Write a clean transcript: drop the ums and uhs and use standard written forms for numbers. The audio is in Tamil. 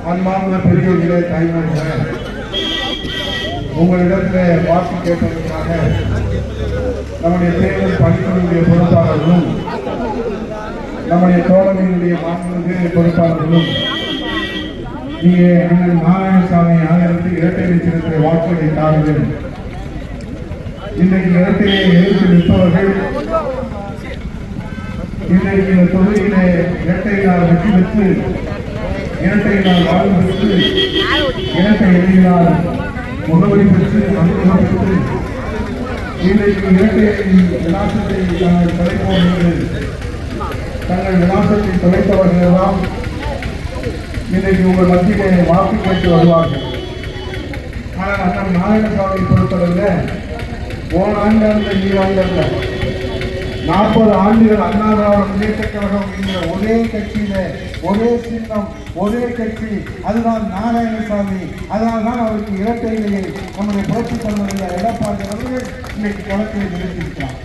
அன்பார்ந்த பெரியவர்களே, தாய்மார்களே, உங்களிடத்தில் வாக்கு கேட்பதற்காக நம்முடைய தேர்தல் பணிக்குழுவுடைய பொறுப்பாளர்களும் நம்முடைய தோழமையினுடைய மாண்புமிகு பொறுப்பாளர்களும் இங்கே அண்ணன் நாராயணசாமி ஆதரவு இரட்டை சின்னத்திலே வாக்குகளை தாருங்கள். இன்றைக்கு இடத்திலே எதிர்த்து நிற்பவர்கள் இன்றைக்கு இந்த தொகுதியிலே இரட்டையினால் வெற்றி பெற்று இரட்டையினால் வாழ்வு பெற்று இரட்டை எதிரினால் முகவரி பெற்று அனுபவம் பெற்று இன்றைக்கு இரட்டையின் விலாசத்தை தாங்கள் தொலைப்போம் என்று தங்கள் விலாசத்தை தொலைத்தவர்களெல்லாம் இன்றைக்கு உங்கள் மத்தியிலே வாக்கு கேட்டு வருவார்கள். ஆனால் அண்ணன் நாராயணசாமி பொறுத்தளவில் ஓராண்டு ஈராண்டு 40 ஆண்டுகள் அண்ணா திராவிட முன்னேற்ற கழகம் என்கிற ஒரே கட்சியில ஒரே சின்னம் ஒரே கட்சி, அதுதான் நாராயணசாமி. அதனால் தான் அவருக்கு இரட்டையிலேயே நம்முடைய புரட்சித் தலைவர் எடப்பாடி அவர்கள் இன்னைக்கு களத்தில் நிறுத்தியிருக்கிறார்.